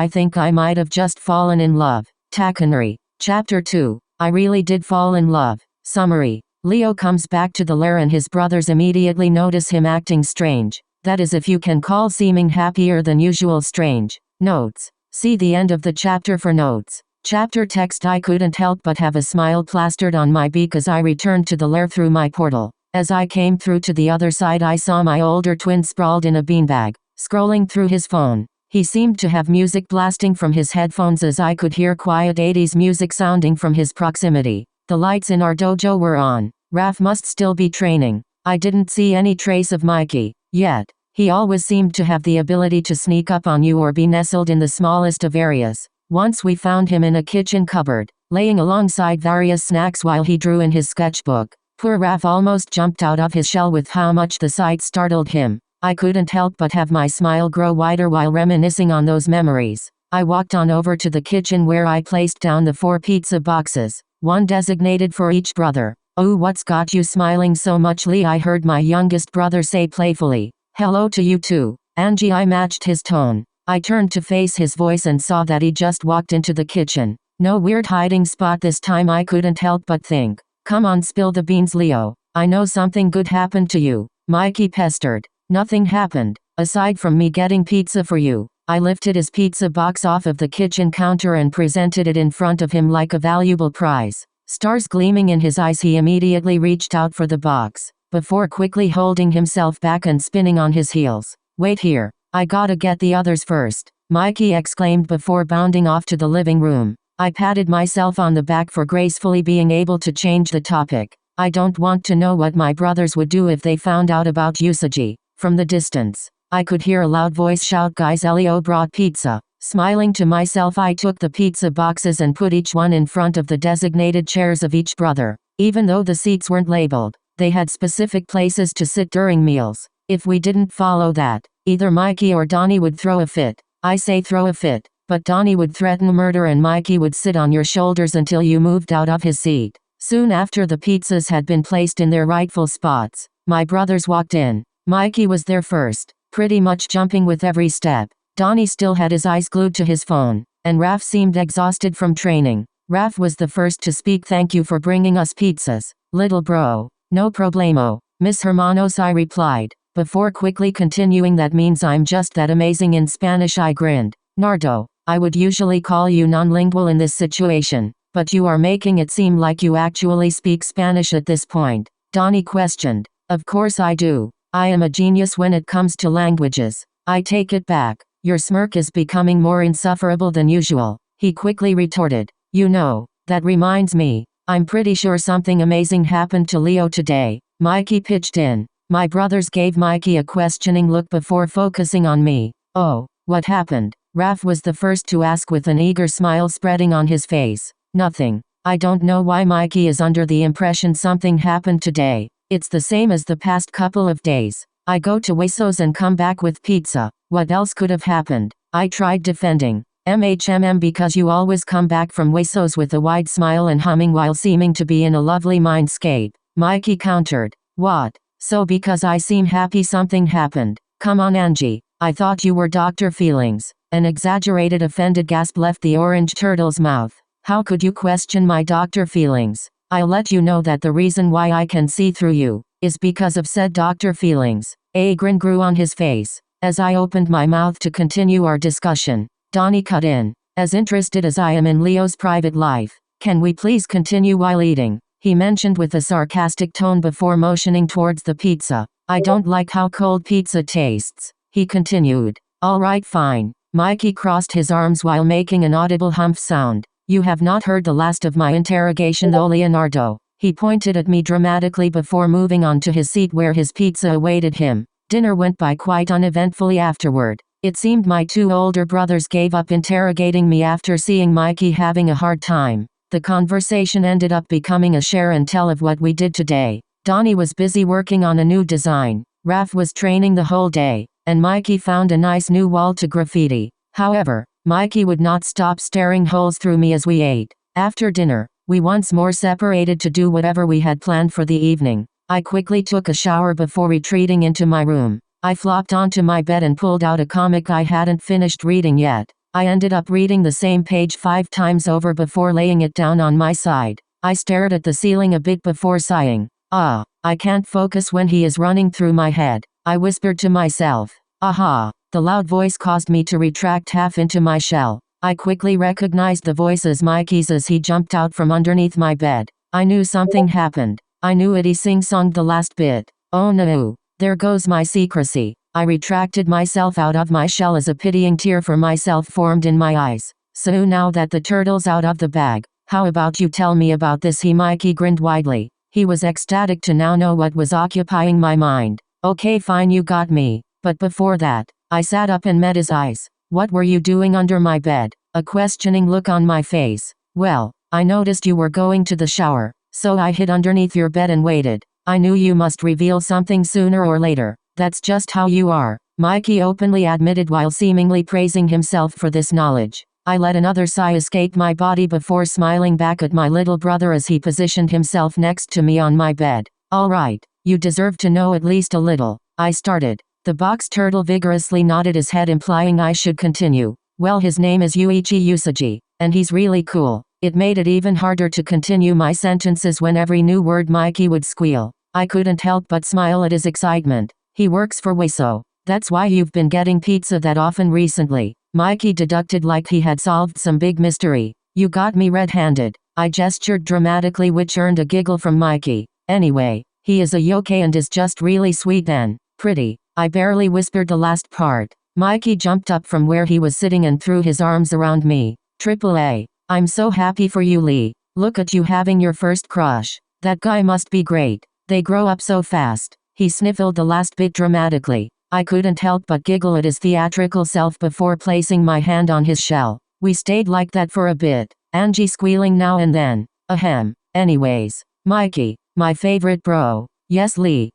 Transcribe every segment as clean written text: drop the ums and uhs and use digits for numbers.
I think I might have just fallen in love. Takkunry. Chapter 2. I really did fall in love. Summary. Leo comes back to the lair and his brothers immediately notice him acting strange. That is, if you can call seeming happier than usual strange. Notes. See the end of the chapter for notes. Chapter text. I couldn't help but have a smile plastered on my beak as I returned to the lair through my portal. As I came through to the other side, I saw my older twin sprawled in a beanbag, scrolling through his phone. He seemed to have music blasting from his headphones as I could hear quiet 80s music sounding from his proximity. The lights in our dojo were on. Raph must still be training. I didn't see any trace of Mikey yet. He always seemed to have the ability to sneak up on you or be nestled in the smallest of areas. Once we found him in a kitchen cupboard, laying alongside various snacks while he drew in his sketchbook. Poor Raph almost jumped out of his shell with how much the sight startled him. I couldn't help but have my smile grow wider while reminiscing on those memories. I walked on over to the kitchen where I placed down the 4 pizza boxes, one designated for each brother. "Oh, what's got you smiling so much, Lee?" I heard my youngest brother say playfully. "Hello to you too, Angie," I matched his tone. I turned to face his voice and saw that he just walked into the kitchen. No weird hiding spot this time, I couldn't help but think. "Come on, spill the beans, Leo. I know something good happened to you," Mikey pestered. "Nothing happened, aside from me getting pizza for you." I lifted his pizza box off of the kitchen counter and presented it in front of him like a valuable prize. Stars gleaming in his eyes, he immediately reached out for the box, before quickly holding himself back and spinning on his heels. "Wait here, I gotta get the others first," Mikey exclaimed before bounding off to the living room. I patted myself on the back for gracefully being able to change the topic. "I don't want to know what my brothers would do if they found out about Usagi." From the distance, I could hear a loud voice shout, "Guys, Elio brought pizza." Smiling to myself, I took the pizza boxes and put each one in front of the designated chairs of each brother. Even though the seats weren't labeled, they had specific places to sit during meals. If we didn't follow that, either Mikey or Donnie would throw a fit. I say throw a fit, but Donnie would threaten murder and Mikey would sit on your shoulders until you moved out of his seat. Soon after the pizzas had been placed in their rightful spots, my brothers walked in. Mikey was there first, pretty much jumping with every step. Donnie still had his eyes glued to his phone, and Raph seemed exhausted from training. Raph was the first to speak. "Thank you for bringing us pizzas, little bro." "No problemo, Miss Hermanos," I replied, before quickly continuing, "That means I'm just that amazing in Spanish." I grinned. "Nardo, I would usually call you non-lingual in this situation, but you are making it seem like you actually speak Spanish at this point," Donnie questioned. "Of course I do. I am a genius when it comes to languages." "I take it back. Your smirk is becoming more insufferable than usual," he quickly retorted. "You know, that reminds me, I'm pretty sure something amazing happened to Leo today." Mikey pitched in. My brothers gave Mikey a questioning look before focusing on me. "Oh, what happened?" Raph was the first to ask with an eager smile spreading on his face. "Nothing. I don't know why Mikey is under the impression something happened today. It's the same as the past couple of days. I go to Huesos and come back with pizza. What else could have happened?" I tried defending. Because you always come back from Huesos with a wide smile and humming while seeming to be in a lovely mindscape," Mikey countered. "What? So because I seem happy something happened? Come on, Angie. I thought you were Dr. Feelings." An exaggerated offended gasp left the orange turtle's mouth. "How could you question my Dr. Feelings? I'll let you know that the reason why I can see through you is because of said Dr. Feelings." A grin grew on his face. As I opened my mouth to continue our discussion, Donnie cut in. "As interested as I am in Leo's private life, can we please continue while eating?" he mentioned with a sarcastic tone before motioning towards the pizza. "I don't like how cold pizza tastes," he continued. "All right, fine." Mikey crossed his arms while making an audible humph sound. "You have not heard the last of my interrogation though, Leonardo." He pointed at me dramatically before moving on to his seat where his pizza awaited him. Dinner went by quite uneventfully afterward. It seemed my 2 older brothers gave up interrogating me after seeing Mikey having a hard time. The conversation ended up becoming a share and tell of what we did today. Donnie was busy working on a new design. Raph was training the whole day, and Mikey found a nice new wall to graffiti. However, Mikey would not stop staring holes through me as we ate. After dinner, we once more separated to do whatever we had planned for the evening. I quickly took a shower before retreating into my room. I flopped onto my bed and pulled out a comic I hadn't finished reading yet. I ended up reading the same page 5 times over before laying it down on my side. I stared at the ceiling a bit before sighing. I can't focus when he is running through my head, I whispered to myself. Aha! The loud voice caused me to retract half into my shell. I quickly recognized the voice as Mikey's as he jumped out from underneath my bed. I knew something happened. I knew it. He sing-songed the last bit. Oh no! There goes my secrecy. I retracted myself out of my shell as a pitying tear for myself formed in my eyes. So now that the turtle's out of the bag, how about you tell me about this? Mikey grinned widely. He was ecstatic to now know what was occupying my mind. Okay, fine, you got me. But before that, I sat up and met his eyes. What were you doing under my bed? A questioning look on my face. Well, I noticed you were going to the shower, so I hid underneath your bed and waited. I knew you must reveal something sooner or later. That's just how you are, Mikey openly admitted while seemingly praising himself for this knowledge. I let another sigh escape my body before smiling back at my little brother as he positioned himself next to me on my bed. All right, you deserve to know at least a little, I started. The box turtle vigorously nodded his head, implying I should continue. Well, his name is Yuichi Usagi, and he's really cool. It made it even harder to continue my sentences when every new word Mikey would squeal. I couldn't help but smile at his excitement. He works for Weso. That's why you've been getting pizza that often recently. Mikey deducted like he had solved some big mystery. You got me red-handed. I gestured dramatically, which earned a giggle from Mikey. Anyway, he is a yokai and is just really sweet and pretty. I barely whispered the last part. Mikey jumped up from where he was sitting and threw his arms around me. AAA. I'm so happy for you, Lee. Look at you having your first crush. That guy must be great. They grow up so fast. He sniffled the last bit dramatically. I couldn't help but giggle at his theatrical self before placing my hand on his shell. We stayed like that for a bit, Angie squealing now and then. Ahem. Anyways, Mikey, my favorite bro. Yes, Lee.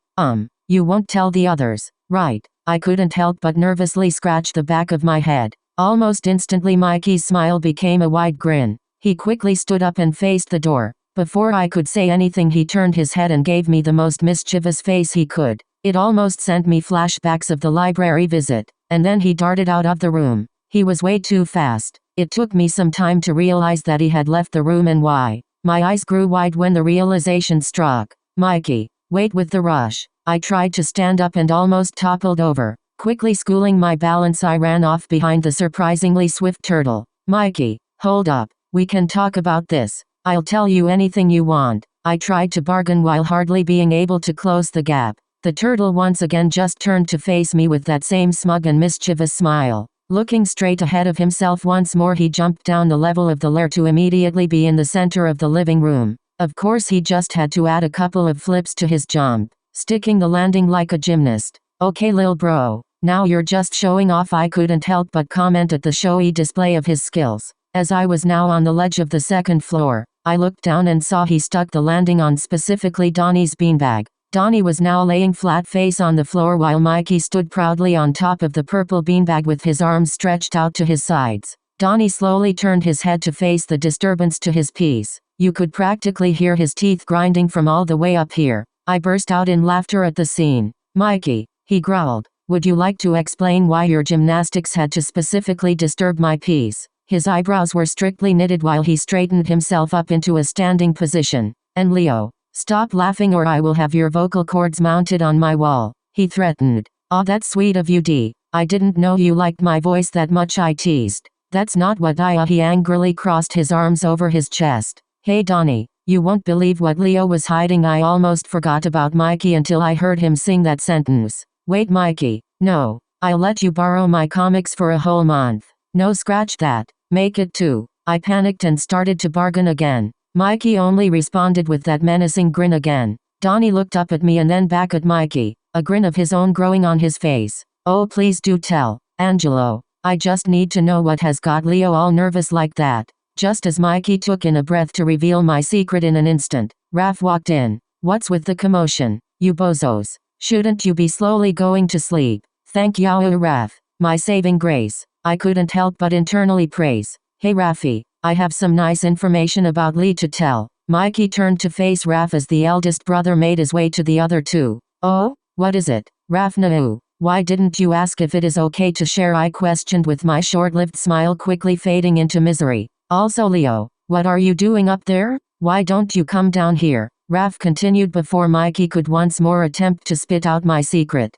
You won't tell the others, right? I couldn't help but nervously scratch the back of my head. Almost instantly Mikey's smile became a wide grin. He quickly stood up and faced the door. Before I could say anything, he turned his head and gave me the most mischievous face he could. It almost sent me flashbacks of the library visit. And then he darted out of the room. He was way too fast. It took me some time to realize that he had left the room and why. My eyes grew wide when the realization struck. Mikey, wait with the rush. I tried to stand up and almost toppled over. Quickly schooling my balance, I ran off behind the surprisingly swift turtle. Mikey, hold up. We can talk about this. I'll tell you anything you want. I tried to bargain while hardly being able to close the gap. The turtle once again just turned to face me with that same smug and mischievous smile. Looking straight ahead of himself once more, he jumped down the level of the lair to immediately be in the center of the living room. Of course, he just had to add a couple of flips to his jump, sticking the landing like a gymnast. Okay, lil bro, now you're just showing off. I couldn't help but comment at the showy display of his skills. As I was now on the ledge of the second floor, I looked down and saw he stuck the landing on specifically Donnie's beanbag. Donnie was now laying flat face on the floor while Mikey stood proudly on top of the purple beanbag with his arms stretched out to his sides. Donnie slowly turned his head to face the disturbance to his piece. You could practically hear his teeth grinding from all the way up here. I burst out in laughter at the scene. Mikey, he growled, would you like to explain why your gymnastics had to specifically disturb my piece? His eyebrows were strictly knitted while he straightened himself up into a standing position. And Leo, stop laughing or I will have your vocal cords mounted on my wall, he threatened. Aw, that's sweet of you, D. I didn't know you liked my voice that much, I teased. That's not what he angrily crossed his arms over his chest. Hey Donnie, you won't believe what Leo was hiding. I almost forgot about Mikey until I heard him sing that sentence. Wait, Mikey, no, I'll let you borrow my comics for a whole month. No, scratch that, make it 2. I panicked and started to bargain again. Mikey only responded with that menacing grin again. Donnie looked up at me and then back at Mikey, a grin of his own growing on his face. Oh, please do tell, Angelo. I just need to know what has got Leo all nervous like that. Just as Mikey took in a breath to reveal my secret in an instant, Raph walked in. What's with the commotion, you bozos? Shouldn't you be slowly going to sleep? Thank you, Raph, my saving grace. I couldn't help but internally praise. Hey Rafi, I have some nice information about Lee to tell. Mikey turned to face Raph as the eldest brother made his way to the other two. Oh, what is it? Raph, no. Why didn't you ask if it is okay to share? I questioned with my short-lived smile quickly fading into misery. Also Leo, what are you doing up there? Why don't you come down here? Raph continued before Mikey could once more attempt to spit out my secret.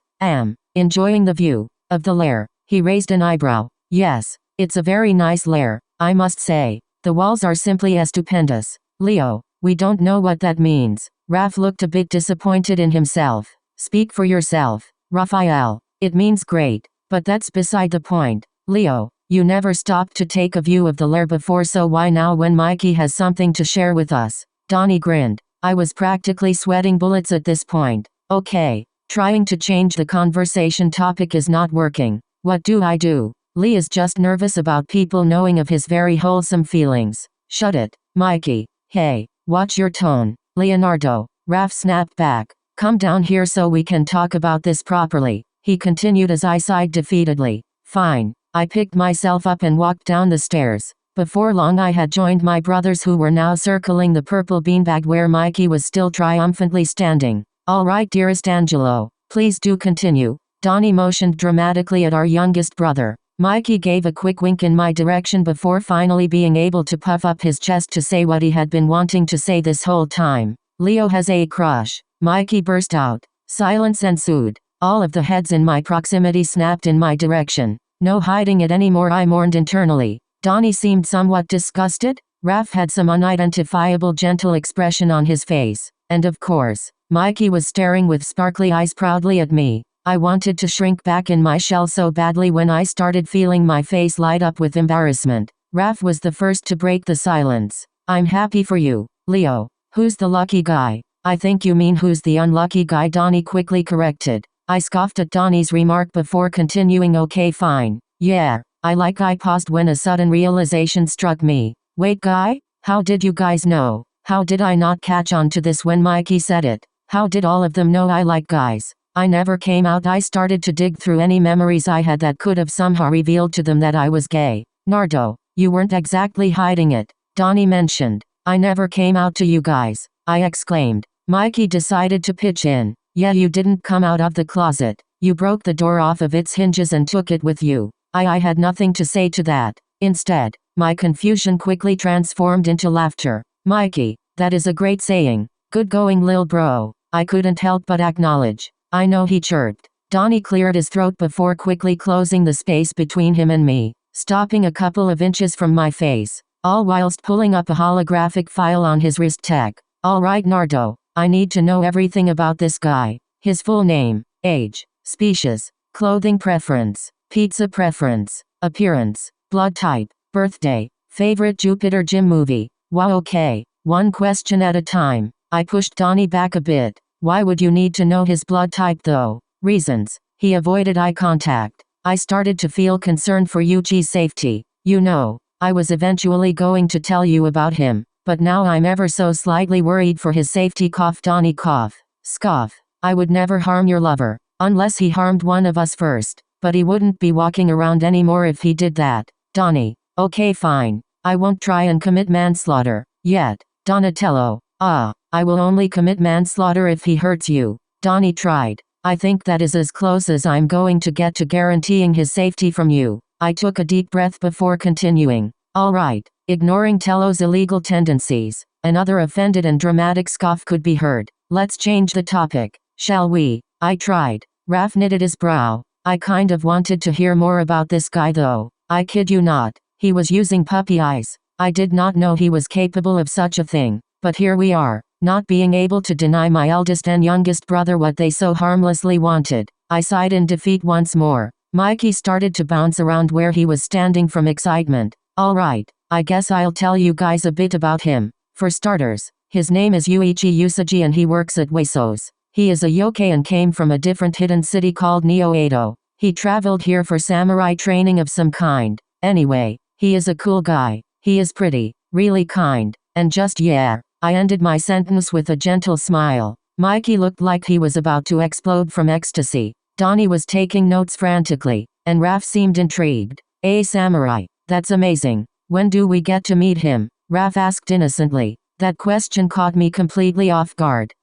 Enjoying the view of the lair. He raised an eyebrow. Yes, it's a very nice lair, I must say. The walls are simply stupendous. Leo, we don't know what that means. Raph looked a bit disappointed in himself. Speak for yourself, Raphael. It means great, but that's beside the point. Leo, you never stopped to take a view of the lair before, so why now when Mikey has something to share with us? Donnie grinned. I was practically sweating bullets at this point. Okay, trying to change the conversation topic is not working. What do I do? Lee is just nervous about people knowing of his very wholesome feelings. Shut it, Mikey. Hey, watch your tone. Leonardo. Raph snapped back. Come down here so we can talk about this properly. He continued as I sighed defeatedly. Fine. I picked myself up and walked down the stairs. Before long I had joined my brothers, who were now circling the purple beanbag where Mikey was still triumphantly standing. All right, dearest Angelo, please do continue. Donnie motioned dramatically at our youngest brother. Mikey gave a quick wink in my direction before finally being able to puff up his chest to say what he had been wanting to say this whole time. Leo has a crush. Mikey burst out. Silence ensued. All of the heads in my proximity snapped in my direction. No hiding it anymore, I mourned internally. Donnie seemed somewhat disgusted. Raph had some unidentifiable gentle expression on his face. And of course, Mikey was staring with sparkly eyes proudly at me. I wanted to shrink back in my shell so badly when I started feeling my face light up with embarrassment. Raph was the first to break the silence. I'm happy for you, Leo. Who's the lucky guy? I think you mean who's the unlucky guy, Donnie quickly corrected. I scoffed at Donnie's remark before continuing. Okay, fine. Yeah, I paused when a sudden realization struck me. Wait, guy? How did you guys know? How did I not catch on to this when Mikey said it? How did all of them know I like guys? I never came out. I started to dig through any memories I had that could have somehow revealed to them that I was gay. Nardo, you weren't exactly hiding it, Donnie mentioned. I never came out to you guys, I exclaimed. Mikey decided to pitch in. Yeah, you didn't come out of the closet. You broke the door off of its hinges and took it with you. I had nothing to say to that. Instead, my confusion quickly transformed into laughter. Mikey, that is a great saying. Good going, lil bro. I couldn't help but acknowledge. I know, he chirped. Donnie cleared his throat before quickly closing the space between him and me, stopping a couple of inches from my face, all whilst pulling up a holographic file on his wrist tech. All right, Nardo, I need to know everything about this guy. His full name, age, species, clothing preference, pizza preference, appearance, blood type, birthday, favorite Jupiter Gym movie. Wow, okay, one question at a time. I pushed Donnie back a bit. Why would you need to know his blood type though? Reasons. He avoided eye contact. I started to feel concerned for Yuji's safety. You know, I was eventually going to tell you about him, but now I'm ever so slightly worried for his safety. Cough. Donnie cough. Scoff. I would never harm your lover, unless he harmed one of us first, but he wouldn't be walking around anymore if he did that. Donnie. Okay, fine. I won't try and commit manslaughter. Yet. Donatello. I will only commit manslaughter if he hurts you. Donnie tried. I think that is as close as I'm going to get to guaranteeing his safety from you. I took a deep breath before continuing. All right. Ignoring Tello's illegal tendencies, another offended and dramatic scoff could be heard. Let's change the topic, shall we? I tried. Raph knitted his brow. I kind of wanted to hear more about this guy though. I kid you not. He was using puppy eyes. I did not know he was capable of such a thing. But here we are, not being able to deny my eldest and youngest brother what they so harmlessly wanted. I sighed in defeat once more. Mikey started to bounce around where he was standing from excitement. All right, I guess I'll tell you guys a bit about him. For starters, his name is Yuichi Usagi and he works at Huesos. He is a yokai and came from a different hidden city called Neo-Edo. He traveled here for samurai training of some kind. Anyway, he is a cool guy. He is pretty, really kind, and just yeah. I ended my sentence with a gentle smile. Mikey looked like he was about to explode from ecstasy. Donnie was taking notes frantically, and Raph seemed intrigued. A samurai, that's amazing. When do we get to meet him? Raph asked innocently. That question caught me completely off guard.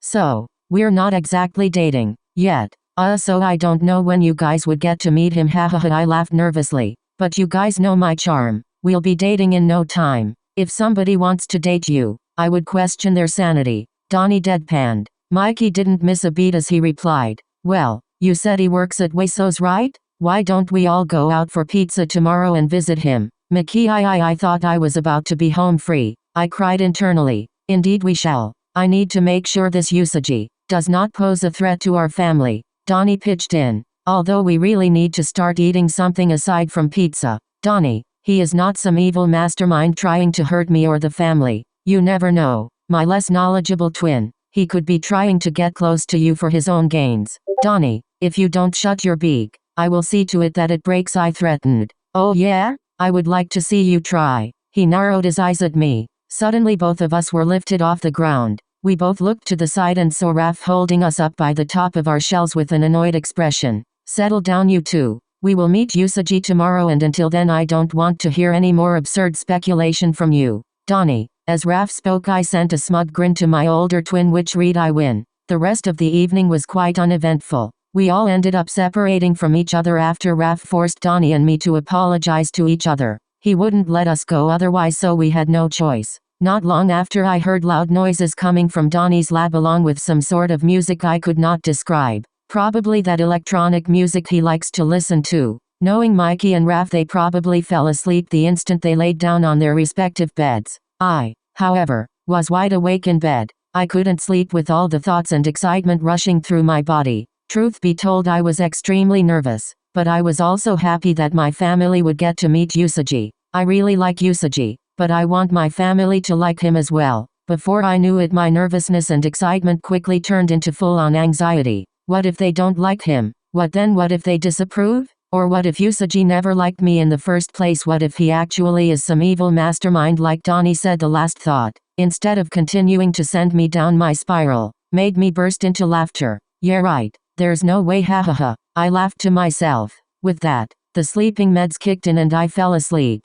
So, we're not exactly dating, yet. So I don't know when you guys would get to meet him, hahaha. I laughed nervously. But you guys know my charm. We'll be dating in no time. If somebody wants to date you, I would question their sanity. Donnie deadpanned. Mikey didn't miss a beat as he replied, well, you said he works at Huesos, right? Why don't we all go out for pizza tomorrow and visit him? Mickey, I thought I was about to be home free. I cried internally. Indeed we shall. I need to make sure this Usagi does not pose a threat to our family. Donnie pitched in. Although we really need to start eating something aside from pizza. Donnie, he is not some evil mastermind trying to hurt me or the family. You never know. My less knowledgeable twin. He could be trying to get close to you for his own gains. Donnie, if you don't shut your beak, I will see to it that it breaks, I threatened. Oh yeah? I would like to see you try. He narrowed his eyes at me. Suddenly both of us were lifted off the ground. We both looked to the side and saw Raph holding us up by the top of our shells with an annoyed expression. Settle down you two. We will meet Usagi tomorrow, and until then I don't want to hear any more absurd speculation from you. Donnie. As Raph spoke I sent a smug grin to my older twin, which read I win. The rest of the evening was quite uneventful. We all ended up separating from each other after Raph forced Donnie and me to apologize to each other. He wouldn't let us go otherwise, so we had no choice. Not long after I heard loud noises coming from Donnie's lab along with some sort of music I could not describe. Probably that electronic music he likes to listen to. Knowing Mikey and Raph, they probably fell asleep the instant they laid down on their respective beds. I, however, was wide awake in bed. I couldn't sleep with all the thoughts and excitement rushing through my body. Truth be told, I was extremely nervous, but I was also happy that my family would get to meet Usagi. I really like Usagi, but I want my family to like him as well. Before I knew it, my nervousness and excitement quickly turned into full-on anxiety. What if they don't like him? What then? What if they disapprove? Or what if Usagi never liked me in the first place? What if he actually is some evil mastermind like Donnie said? The last thought, instead of continuing to send me down my spiral, made me burst into laughter. Yeah right, there's no way, hahaha. I laughed to myself. With that, the sleeping meds kicked in and I fell asleep.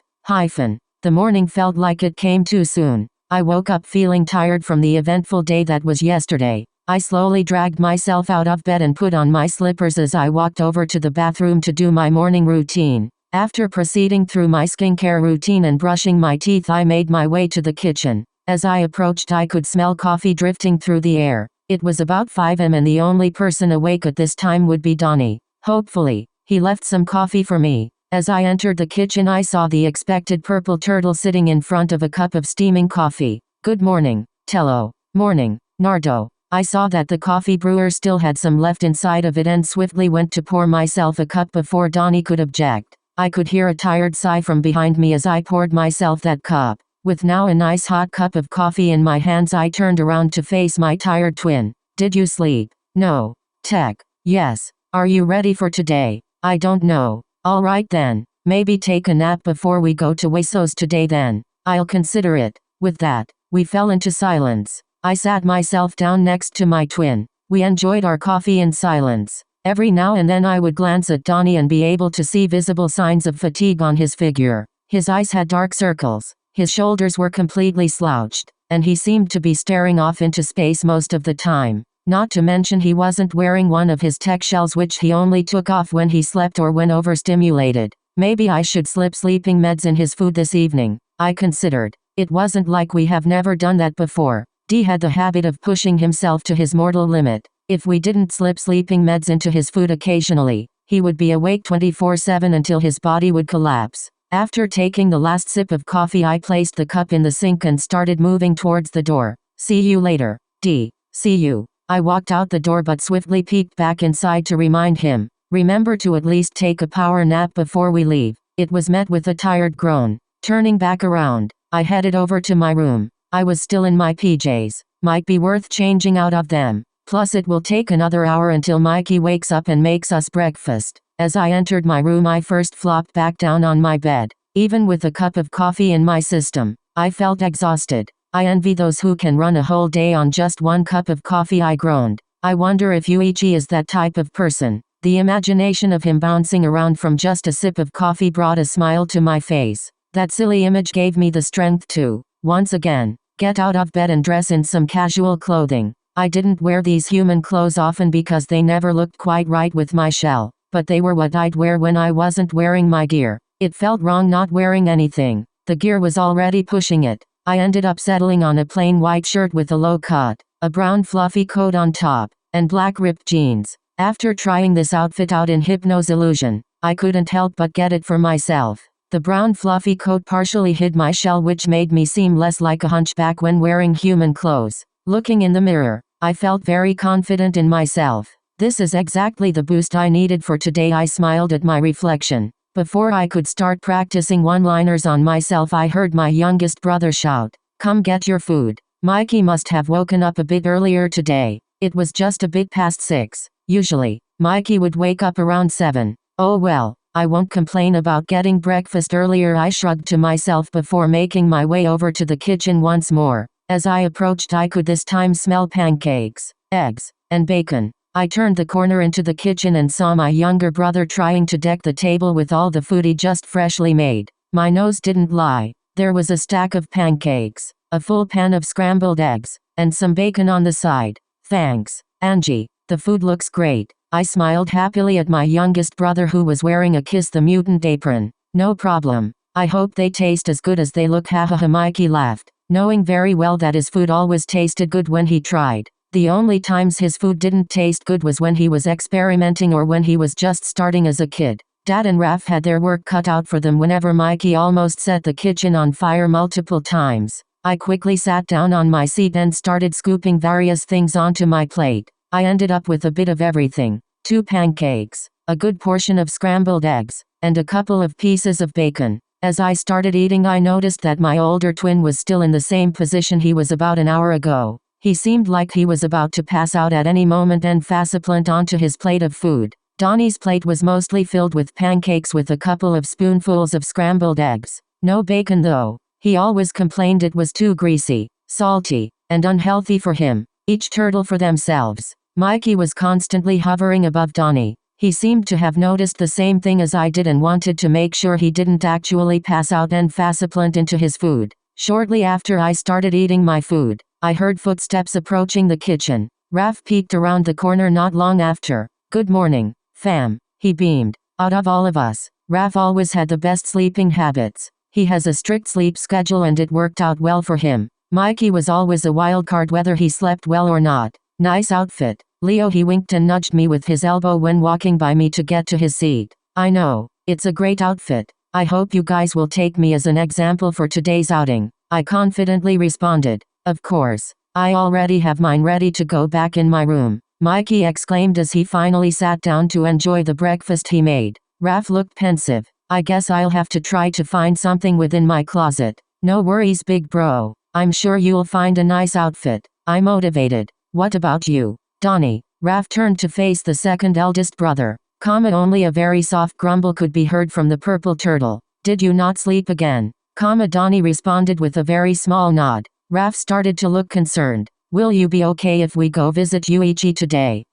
The morning felt like it came too soon. I woke up feeling tired from the eventful day that was yesterday. I slowly dragged myself out of bed and put on my slippers as I walked over to the bathroom to do my morning routine. After proceeding through my skincare routine and brushing my teeth, I made my way to the kitchen. As I approached, I could smell coffee drifting through the air. It was about 5 a.m. and the only person awake at this time would be Donnie. Hopefully, he left some coffee for me. As I entered the kitchen, I saw the expected purple turtle sitting in front of a cup of steaming coffee. Good morning, Tello. Morning, Nardo. I saw that the coffee brewer still had some left inside of it and swiftly went to pour myself a cup before Donnie could object. I could hear a tired sigh from behind me as I poured myself that cup. With now a nice hot cup of coffee in my hands, I turned around to face my tired twin. Did you sleep? No. Tech. Yes. Are you ready for today? I don't know. All right then. Maybe take a nap before we go to Huesos today then. I'll consider it. With that, we fell into silence. I sat myself down next to my twin. We enjoyed our coffee in silence. Every now and then I would glance at Donnie and be able to see visible signs of fatigue on his figure. His eyes had dark circles, his shoulders were completely slouched, and he seemed to be staring off into space most of the time. Not to mention he wasn't wearing one of his tech shells, which he only took off when he slept or when overstimulated. Maybe I should slip sleeping meds in his food this evening, I considered. It wasn't like we have never done that before. D had the habit of pushing himself to his mortal limit. If we didn't slip sleeping meds into his food occasionally, he would be awake 24/7 until his body would collapse. After taking the last sip of coffee, I placed the cup in the sink and started moving towards the door. See you later, D. See you. I walked out the door but swiftly peeked back inside to remind him. Remember to at least take a power nap before we leave. It was met with a tired groan. Turning back around, I headed over to my room. I was still in my PJs. Might be worth changing out of them. Plus it will take another hour until Mikey wakes up and makes us breakfast. As I entered my room, I first flopped back down on my bed. Even with a cup of coffee in my system, I felt exhausted. I envy those who can run a whole day on just one cup of coffee, I groaned. I wonder if Yuichi is that type of person. The imagination of him bouncing around from just a sip of coffee brought a smile to my face. That silly image gave me the strength to, once again, get out of bed and dress in some casual clothing. I didn't wear these human clothes often because they never looked quite right with my shell, but they were what I'd wear when I wasn't wearing my gear. It felt wrong not wearing anything. The gear was already pushing it. I ended up settling on a plain white shirt with a low cut, a brown fluffy coat on top, and black ripped jeans. After trying this outfit out in Hypno's Illusion, I couldn't help but get it for myself. The brown fluffy coat partially hid my shell, which made me seem less like a hunchback when wearing human clothes. Looking in the mirror, I felt very confident in myself. This is exactly the boost I needed for today. I smiled at my reflection. Before I could start practicing one-liners on myself, I heard my youngest brother shout, "Come get your food." Mikey must have woken up a bit earlier today. It was just a bit past 6. Usually, Mikey would wake up around 7. Oh well, I won't complain about getting breakfast earlier, I shrugged to myself before making my way over to the kitchen once more. As I approached, I could this time smell pancakes, eggs, and bacon. I turned the corner into the kitchen and saw my younger brother trying to deck the table with all the food he just freshly made. My nose didn't lie. There was a stack of pancakes, a full pan of scrambled eggs, and some bacon on the side. Thanks, Angie. The food looks great. I smiled happily at my youngest brother, who was wearing a Kiss the Mutant apron. No problem. I hope they taste as good as they look, hahaha. Mikey laughed, knowing very well that his food always tasted good when he tried. The only times his food didn't taste good was when he was experimenting or when he was just starting as a kid. Dad and Raph had their work cut out for them whenever Mikey almost set the kitchen on fire multiple times. I quickly sat down on my seat and started scooping various things onto my plate. I ended up with a bit of everything. 2 pancakes, a good portion of scrambled eggs, and a couple of pieces of bacon. As I started eating, I noticed that my older twin was still in the same position he was about an hour ago. He seemed like he was about to pass out at any moment and faceplant onto his plate of food. Donnie's plate was mostly filled with pancakes with a couple of spoonfuls of scrambled eggs. No bacon though. He always complained it was too greasy, salty, and unhealthy for him. Each turtle for themselves. Mikey was constantly hovering above Donnie. He seemed to have noticed the same thing as I did and wanted to make sure he didn't actually pass out and faceplant into his food. Shortly after I started eating my food, I heard footsteps approaching the kitchen. Raph peeked around the corner not long after. "Good morning, fam," he beamed. Out of all of us, Raph always had the best sleeping habits. He has a strict sleep schedule and it worked out well for him. Mikey was always a wild card whether he slept well or not. "Nice outfit, Leo," he winked and nudged me with his elbow when walking by me to get to his seat. "I know, it's a great outfit. I hope you guys will take me as an example for today's outing," I confidently responded. "Of course, I already have mine ready to go back in my room," Mikey exclaimed as he finally sat down to enjoy the breakfast he made. Raph looked pensive. "I guess I'll have to try to find something within my closet." "No worries, big bro. I'm sure you'll find a nice outfit." I motivated. "What about you, Donnie?" Raph turned to face the second eldest brother. Only a very soft grumble could be heard from the purple turtle. "Did you not sleep again?" Donnie responded with a very small nod. Raph started to look concerned. "Will you be okay if we go visit Yuichi today?"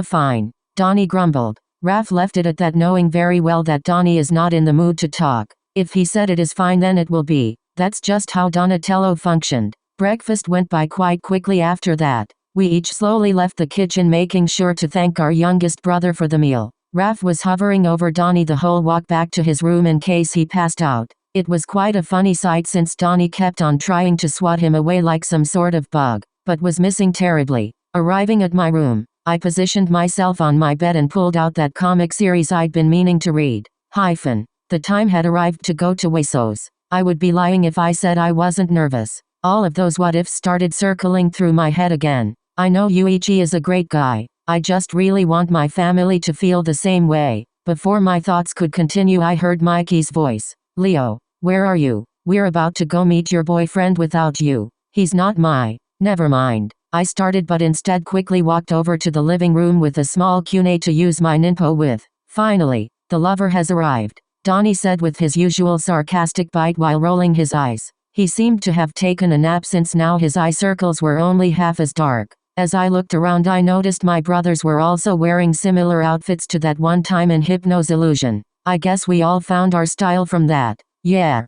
Fine," Donnie grumbled. Raph left it at that, knowing very well that Donnie is not in the mood to talk. If he said it is fine, then it will be. That's just how Donatello functioned. Breakfast went by quite quickly after that. We each slowly left the kitchen, making sure to thank our youngest brother for the meal. Raph was hovering over Donnie the whole walk back to his room in case he passed out. It was quite a funny sight since Donnie kept on trying to swat him away like some sort of bug, but was missing terribly. Arriving at my room, I positioned myself on my bed and pulled out that comic series I'd been meaning to read. The time had arrived to go to Huesos. I would be lying if I said I wasn't nervous. All of those what ifs started circling through my head again. I know Yuichi is a great guy. I just really want my family to feel the same way. Before my thoughts could continue, I heard Mikey's voice. "Leo, where are you? We're about to go meet your boyfriend without you." "He's not my." "Never mind," I started, but instead quickly walked over to the living room with a small cune to use my ninpo with. "Finally, the lover has arrived," Donnie said with his usual sarcastic bite while rolling his eyes. He seemed to have taken a nap since now his eye circles were only half as dark. As I looked around, I noticed my brothers were also wearing similar outfits to that one time in Hypno's Illusion. I guess we all found our style from that. Yeah,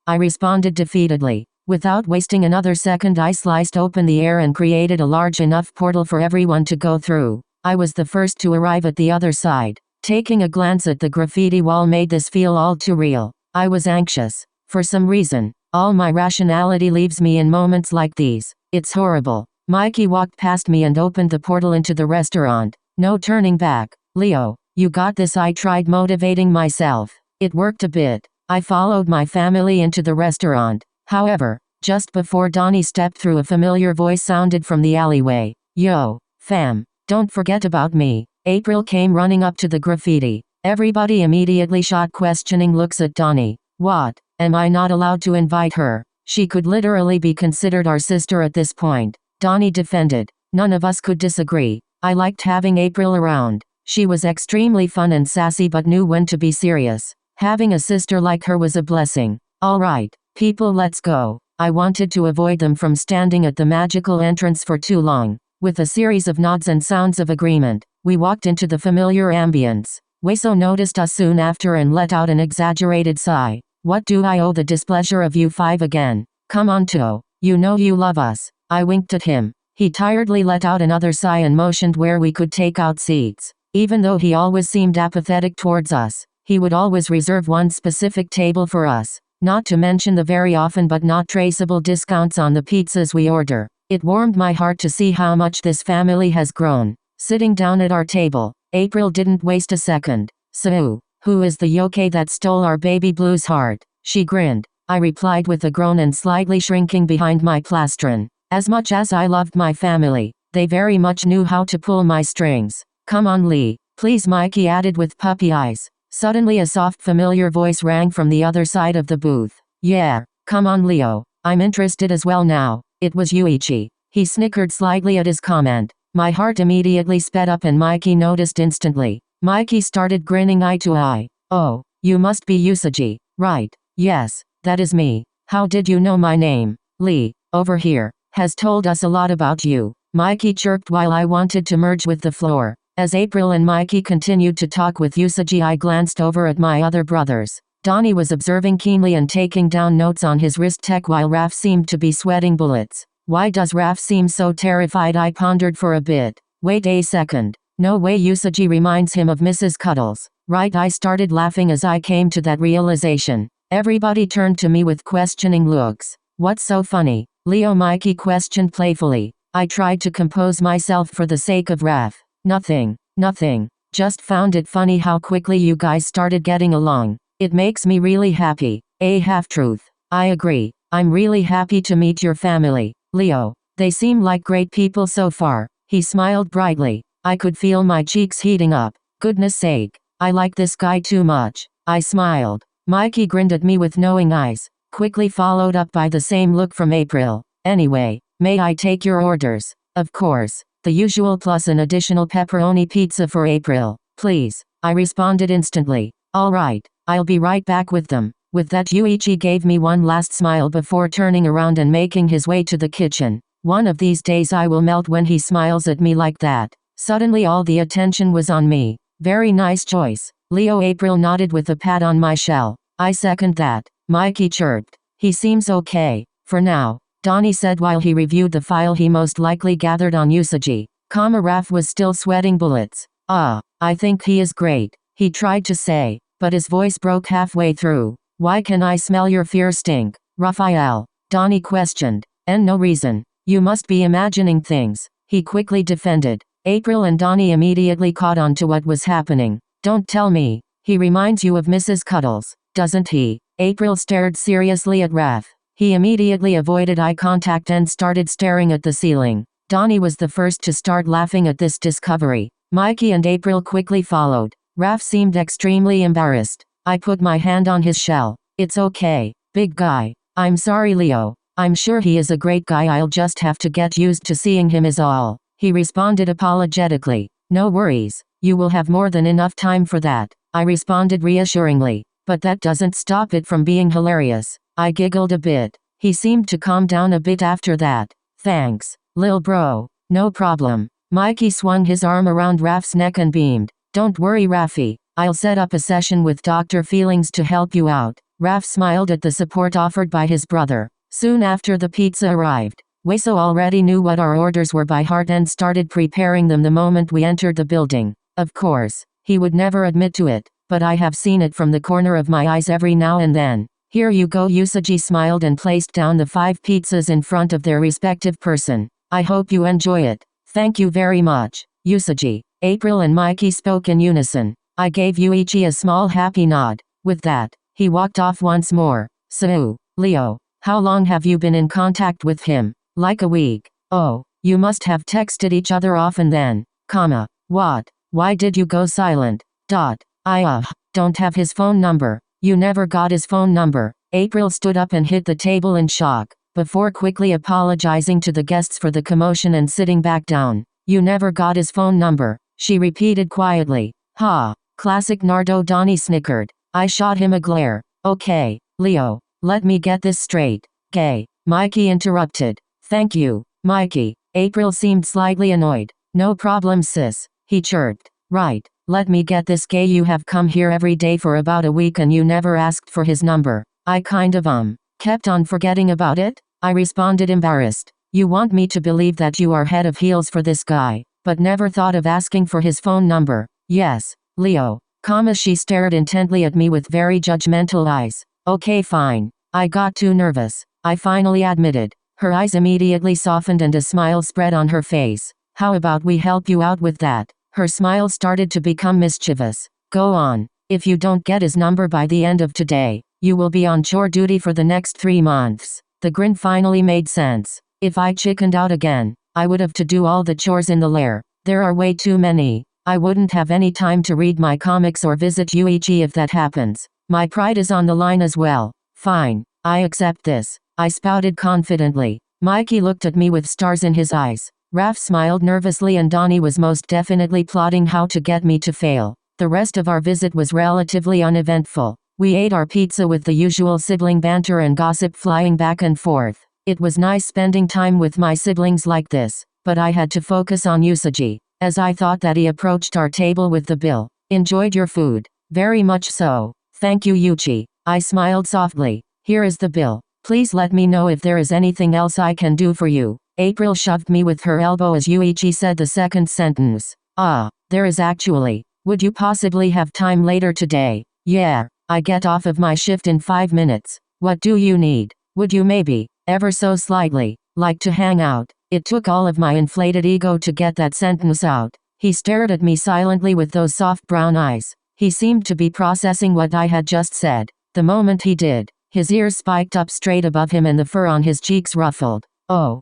I responded defeatedly. Without wasting another second, I sliced open the air and created a large enough portal for everyone to go through. I was the first to arrive at the other side. Taking a glance at the graffiti wall made this feel all too real. I was anxious. For some reason, all my rationality leaves me in moments like these. It's horrible. Mikey walked past me and opened the portal into the restaurant. No turning back. Leo, you got this. I tried motivating myself. It worked a bit. I followed my family into the restaurant. However, just before Donnie stepped through, a familiar voice sounded from the alleyway. Yo, fam, don't forget about me. April came running up to the graffiti. Everybody immediately shot questioning looks at Donnie. What? Am I not allowed to invite her? She could literally be considered our sister at this point. Donnie defended. None of us could disagree. I liked having April around. She was extremely fun and sassy but knew when to be serious. Having a sister like her was a blessing. Alright, people, let's go. I wanted to avoid them from standing at the magical entrance for too long. With a series of nods and sounds of agreement, we walked into the familiar ambience. Weso noticed us soon after and let out an exaggerated sigh. What do I owe the displeasure of you five again? Come on, To. You know you love us. I winked at him. He tiredly let out another sigh and motioned where we could take out seats. Even though he always seemed apathetic towards us, he would always reserve one specific table for us. Not to mention the very often but not traceable discounts on the pizzas we order. It warmed my heart to see how much this family has grown. Sitting down at our table, April didn't waste a second. So, who is the yokai that stole our baby Blue's heart? She grinned. I replied with a groan and slightly shrinking behind my plastron. As much as I loved my family, they very much knew how to pull my strings. Come on, Lee. Please, Mikey added with puppy eyes. Suddenly a soft familiar voice rang from the other side of the booth. Yeah, come on, Leo. I'm interested as well now. It was Yuichi. He snickered slightly at his comment. My heart immediately sped up and Mikey noticed instantly. Mikey started grinning eye to eye. Oh, you must be Usagi, right? Yes, that is me. How did you know my name? Lee, over here, has told us a lot about you. Mikey chirped while I wanted to merge with the floor. As April and Mikey continued to talk with Usagi, I glanced over at my other brothers. Donnie was observing keenly and taking down notes on his wrist tech while Raph seemed to be sweating bullets. Why does Raph seem so terrified? I pondered for a bit. Wait a second. No way Usagi reminds him of Mrs. Cuddles. Right, I started laughing as I came to that realization. Everybody turned to me with questioning looks. What's so funny? Leo, Mikey questioned playfully. I tried to compose myself for the sake of Raph. Nothing. Just found it funny how quickly you guys started getting along. It makes me really happy. A half-truth. I agree. I'm really happy to meet your family, Leo. They seem like great people so far. He smiled brightly. I could feel my cheeks heating up. Goodness sake. I like this guy too much. I smiled. Mikey grinned at me with knowing eyes, quickly followed up by the same look from April. Anyway, may I take your orders? Of course. The usual plus an additional pepperoni pizza for April, please. I responded instantly. All right, I'll be right back with them. With that, Yuichi gave me one last smile before turning around and making his way to the kitchen. One of these days I will melt when he smiles at me like that. Suddenly all the attention was on me. Very nice choice, Leo. April nodded with a pat on my shell. I second that. Mikey chirped. He seems okay, for now, Donnie said while he reviewed the file he most likely gathered on Usagi. Raph was still sweating bullets. I think he is great, he tried to say, but his voice broke halfway through. Why can I smell your fear stink, Raphael? Donnie questioned. And no reason. You must be imagining things, he quickly defended. April and Donnie immediately caught on to what was happening. Don't tell me. He reminds you of Mrs. Cuddles, doesn't he? April stared seriously at Raph. He immediately avoided eye contact and started staring at the ceiling. Donnie was the first to start laughing at this discovery. Mikey and April quickly followed. Raph seemed extremely embarrassed. I put my hand on his shell. It's okay, big guy. I'm sorry, Leo. I'm sure he is a great guy. I'll just have to get used to seeing him is all. He responded apologetically. No worries. You will have more than enough time for that. I responded reassuringly. But that doesn't stop it from being hilarious. I giggled a bit. He seemed to calm down a bit after that. Thanks, lil bro. No problem. Mikey swung his arm around Raph's neck and beamed. Don't worry, Rafi. I'll set up a session with Dr. Feelings to help you out. Raph smiled at the support offered by his brother. Soon after the pizza arrived, Weso already knew what our orders were by heart and started preparing them the moment we entered the building. Of course, he would never admit to it, but I have seen it from the corner of my eyes every now and then. Here you go. Usagi smiled and placed down the 5 pizzas in front of their respective person. I hope you enjoy it. Thank you very much, Usagi. April and Mikey spoke in unison. I gave Yuichi a small happy nod. With that, he walked off once more. So, Leo, how long have you been in contact with him? Like a week. Oh, you must have texted each other often then. What? Why did you go silent? I don't have his phone number. You never got his phone number. April stood up and hit the table in shock, before quickly apologizing to the guests for the commotion and sitting back down. You never got his phone number, she repeated quietly. Ha! Classic Nardo. Donnie snickered. I shot him a glare. Okay, Leo, let me get this straight. Gay. Mikey interrupted. Thank you, Mikey. April seemed slightly annoyed. No problem sis, he chirped. Right. Let me get this, gay. You have come here every day for about a week and you never asked for his number. I kind of kept on forgetting about it? I responded embarrassed. You want me to believe that you are head of heels for this guy, but never thought of asking for his phone number. Yes, Leo. She stared intently at me with very judgmental eyes. Okay fine. I got too nervous, I finally admitted. Her eyes immediately softened and a smile spread on her face. How about we help you out with that? Her smile started to become mischievous. Go on. If you don't get his number by the end of today, you will be on chore duty for the next 3 months. The grin finally made sense. If I chickened out again, I would have to do all the chores in the lair. There are way too many. I wouldn't have any time to read my comics or visit Yuichi if that happens. My pride is on the line as well. Fine. I accept this, I spouted confidently. Mikey looked at me with stars in his eyes. Raph smiled nervously and Donnie was most definitely plotting how to get me to fail. The rest of our visit was relatively uneventful. We ate our pizza with the usual sibling banter and gossip flying back and forth. It was nice spending time with my siblings like this, but I had to focus on Usagi, as I thought that he approached our table with the bill. Enjoyed your food? Very much so. Thank you Yuichi. I smiled softly. Here is the bill. Please let me know if there is anything else I can do for you. April shoved me with her elbow as Yuichi said the second sentence. There is actually. Would you possibly have time later today? Yeah, I get off of my shift in 5 minutes. What do you need? Would you maybe, ever so slightly, like to hang out? It took all of my inflated ego to get that sentence out. He stared at me silently with those soft brown eyes. He seemed to be processing what I had just said. The moment he did, his ears spiked up straight above him and the fur on his cheeks ruffled. Oh.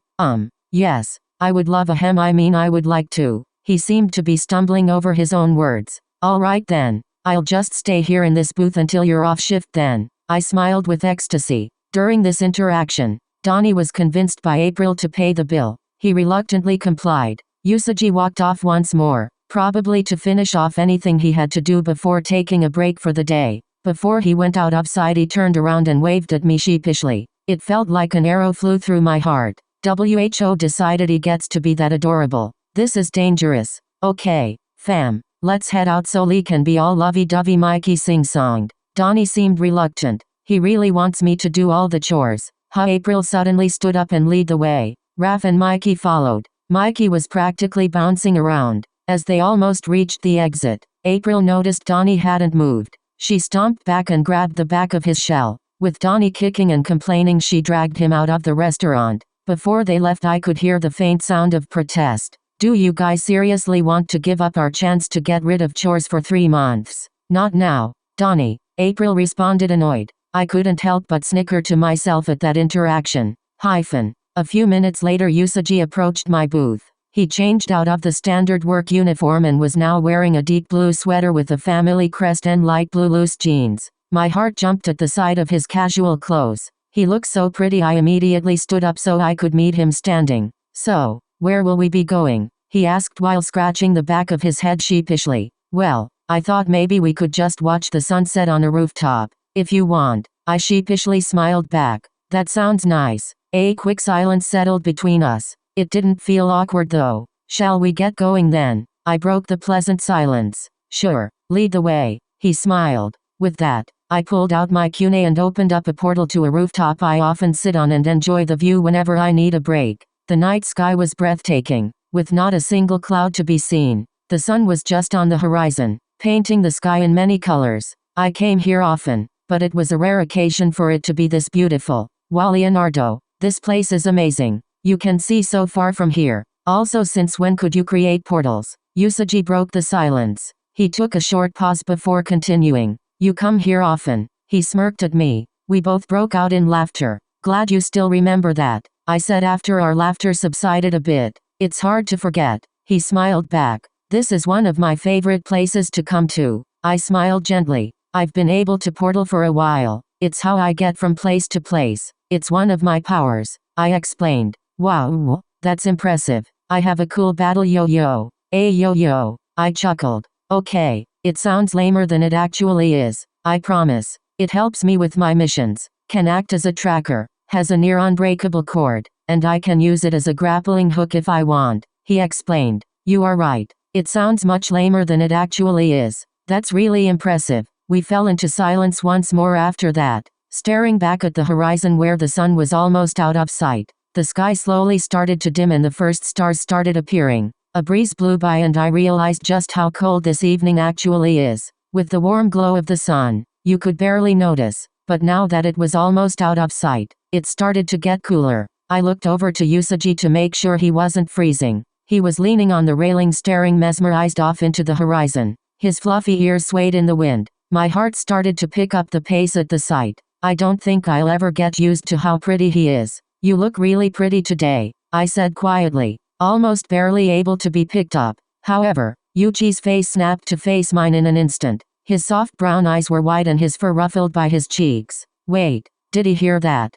Yes, I would love I would like to. He seemed to be stumbling over his own words. All right then, I'll just stay here in this booth until you're off shift then. I smiled with ecstasy. During this interaction, Donnie was convinced by April to pay the bill. He reluctantly complied. Usagi walked off once more, probably to finish off anything he had to do before taking a break for the day. Before he went outside he turned around and waved at me sheepishly. It felt like an arrow flew through my heart. WHO decided he gets to be that adorable. This is dangerous. Okay, fam, let's head out so Lee can be all lovey-dovey. Mikey sing-songed. Donnie seemed reluctant. He really wants me to do all the chores. April suddenly stood up and led the way. Raph and Mikey followed. Mikey was practically bouncing around. As they almost reached the exit, April noticed Donnie hadn't moved. She stomped back and grabbed the back of his shell. With Donnie kicking and complaining she dragged him out of the restaurant. Before they left I could hear the faint sound of protest. Do you guys seriously want to give up our chance to get rid of chores for 3 months? Not now, Donnie. April responded annoyed. I couldn't help but snicker to myself at that interaction. A few minutes later Usagi approached my booth. He changed out of the standard work uniform and was now wearing a deep blue sweater with a family crest and light blue loose jeans. My heart jumped at the sight of his casual clothes. He looked so pretty I immediately stood up so I could meet him standing. So, where will we be going? He asked while scratching the back of his head sheepishly. Well, I thought maybe we could just watch the sunset on a rooftop. If you want. I sheepishly smiled back. That sounds nice. A quick silence settled between us. It didn't feel awkward though. Shall we get going then? I broke the pleasant silence. Sure, lead the way. He smiled. With that, I pulled out my Cune and opened up a portal to a rooftop I often sit on and enjoy the view whenever I need a break. The night sky was breathtaking, with not a single cloud to be seen. The sun was just on the horizon, painting the sky in many colors. I came here often, but it was a rare occasion for it to be this beautiful. Wow, Leonardo, this place is amazing. You can see so far from here. Also, since when could you create portals? Usagi broke the silence. He took a short pause before continuing. You come here often. He smirked at me. We both broke out in laughter. Glad you still remember that, I said after our laughter subsided a bit. It's hard to forget. He smiled back. This is one of my favorite places to come to. I smiled gently. I've been able to portal for a while. It's how I get from place to place. It's one of my powers, I explained. Wow, that's impressive. I have a cool battle yo-yo. Yo-yo, I chuckled. Okay, it sounds lamer than it actually is. I promise. It helps me with my missions. Can act as a tracker. Has a near unbreakable cord. And I can use it as a grappling hook if I want. He explained. You are right. It sounds much lamer than it actually is. That's really impressive. We fell into silence once more after that, staring back at the horizon where the sun was almost out of sight. The sky slowly started to dim and the first stars started appearing. A breeze blew by and I realized just how cold this evening actually is. With the warm glow of the sun, you could barely notice, but now that it was almost out of sight, it started to get cooler. I looked over to Usagi to make sure he wasn't freezing. He was leaning on the railing staring mesmerized off into the horizon. His fluffy ears swayed in the wind. My heart started to pick up the pace at the sight. I don't think I'll ever get used to how pretty he is. You look really pretty today, I said quietly, almost barely able to be picked up. However, Yuchi's face snapped to face mine in an instant. His soft brown eyes were wide and his fur ruffled by his cheeks. Wait, did he hear that?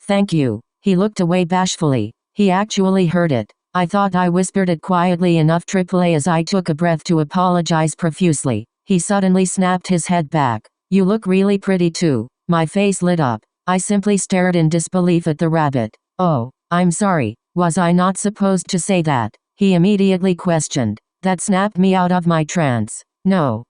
Thank you. He looked away bashfully. He actually heard it. I thought I whispered it quietly enough AAA as I took a breath to apologize profusely. He suddenly snapped his head back. You look really pretty too. My face lit up. I simply stared in disbelief at the rabbit. Oh, I'm sorry. Was I not supposed to say that? He immediately questioned. That snapped me out of my trance. No,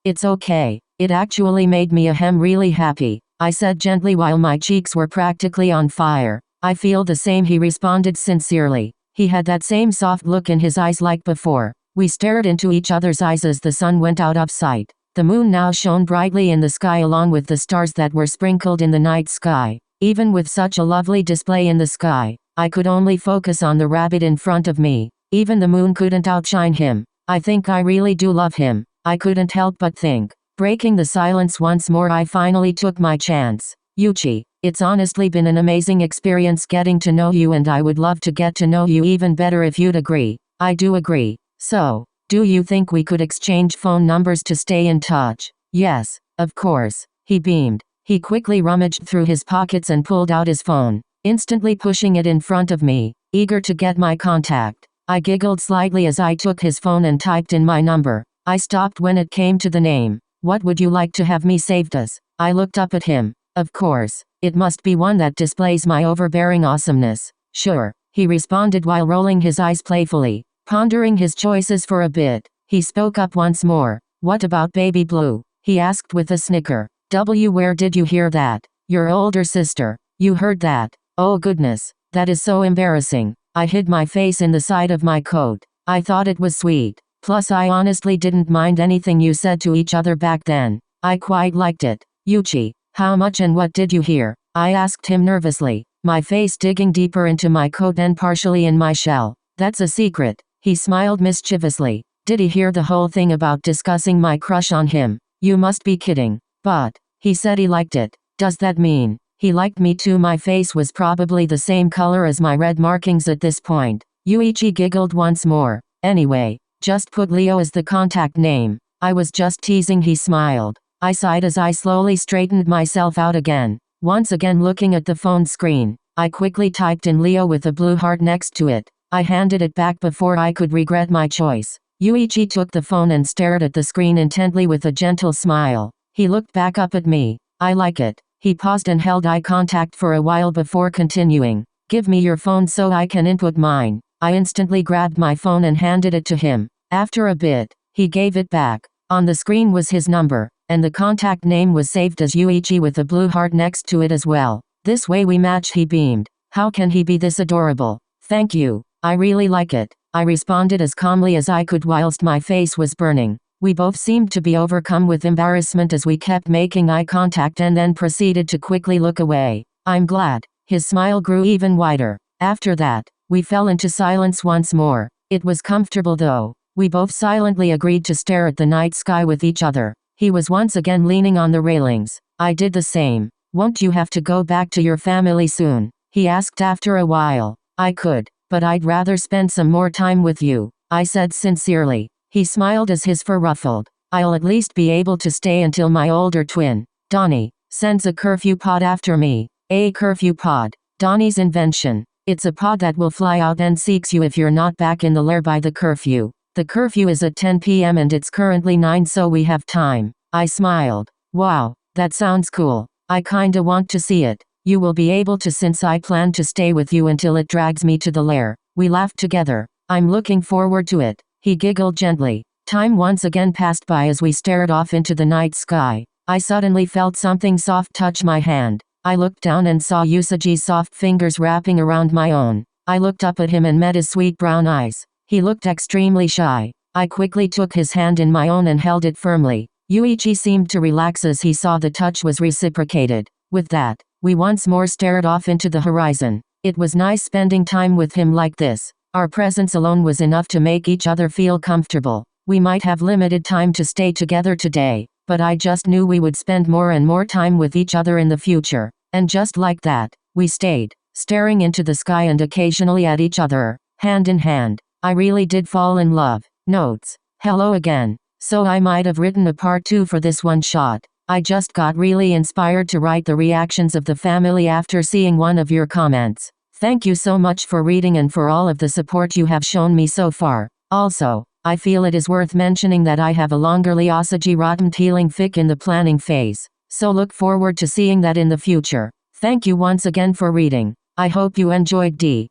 it's okay. It actually made me really happy, I said gently while my cheeks were practically on fire. I feel the same, he responded sincerely. He had that same soft look in his eyes like before. We stared into each other's eyes as the sun went out of sight. The moon now shone brightly in the sky along with the stars that were sprinkled in the night sky. Even with such a lovely display in the sky, I could only focus on the rabbit in front of me. Even the moon couldn't outshine him. I think I really do love him. I couldn't help but think. Breaking the silence once more, I finally took my chance. Yuchi, it's honestly been an amazing experience getting to know you, and I would love to get to know you even better if you'd agree. I do agree. So, do you think we could exchange phone numbers to stay in touch? Yes, of course. He beamed. He quickly rummaged through his pockets and pulled out his phone, instantly pushing it in front of me, eager to get my contact. I giggled slightly as I took his phone and typed in my number. I stopped when it came to the name. What would you like to have me saved as? I looked up at him. Of course. It must be one that displays my overbearing awesomeness. Sure, he responded while rolling his eyes playfully. Pondering his choices for a bit, he spoke up once more. What about Baby Blue? He asked with a snicker. Where did you hear that? Your older sister. You heard that? Oh goodness, that is so embarrassing. I hid my face in the side of my coat. I thought it was sweet. Plus I honestly didn't mind anything you said to each other back then. I quite liked it. Yuchi, how much and what did you hear? I asked him nervously, my face digging deeper into my coat and partially in my shell. That's a secret. He smiled mischievously. Did he hear the whole thing about discussing my crush on him? You must be kidding. But, he said he liked it. Does that mean he liked me too? My face was probably the same color as my red markings at this point. Yuichi giggled once more. Anyway, just put Leo as the contact name. I was just teasing, he smiled. I sighed as I slowly straightened myself out again. Once again looking at the phone screen, I quickly typed in Leo with a blue heart next to it. I handed it back before I could regret my choice. Yuichi took the phone and stared at the screen intently with a gentle smile. He looked back up at me. I like it. He paused and held eye contact for a while before continuing. Give me your phone so I can input mine. I instantly grabbed my phone and handed it to him. After a bit, he gave it back. On the screen was his number. and the contact name was saved as Yuichi with a blue heart next to it as well. This way we match, he beamed. How can he be this adorable? Thank you. I really like it. I responded as calmly as I could whilst my face was burning. We both seemed to be overcome with embarrassment as we kept making eye contact and then proceeded to quickly look away. I'm glad. His smile grew even wider. After that, we fell into silence once more. It was comfortable though. We both silently agreed to stare at the night sky with each other. He was once again leaning on the railings. I did the same. Won't you have to go back to your family soon? He asked after a while. I could, but I'd rather spend some more time with you, I said sincerely. He smiled as his fur ruffled. I'll at least be able to stay until my older twin, Donnie, sends a curfew pod after me. A curfew pod. Donnie's invention. It's a pod that will fly out and seeks you if you're not back in the lair by the curfew. The curfew is at 10 p.m. and it's currently 9, so we have time. I smiled. Wow, that sounds cool. I kinda want to see it. You will be able to, since I plan to stay with you until it drags me to the lair. We laughed together. I'm looking forward to it. He giggled gently. Time once again passed by as we stared off into the night sky. I suddenly felt something soft touch my hand. I looked down and saw Usaji's soft fingers wrapping around my own. I looked up at him and met his sweet brown eyes. He looked extremely shy. I quickly took his hand in my own and held it firmly. Yuichi seemed to relax as he saw the touch was reciprocated. With that, we once more stared off into the horizon. It was nice spending time with him like this. Our presence alone was enough to make each other feel comfortable. We might have limited time to stay together today, but I just knew we would spend more and more time with each other in the future. And just like that, we stayed, staring into the sky and occasionally at each other, hand in hand. I really did fall in love. Notes. Hello again. So I might have written a part 2 for this one shot. I just got really inspired to write the reactions of the family after seeing one of your comments. Thank you so much for reading and for all of the support you have shown me so far. Also, I feel it is worth mentioning that I have a longer Usaji Rotten healing fic in the planning phase. So look forward to seeing that in the future. Thank you once again for reading. I hope you enjoyed D.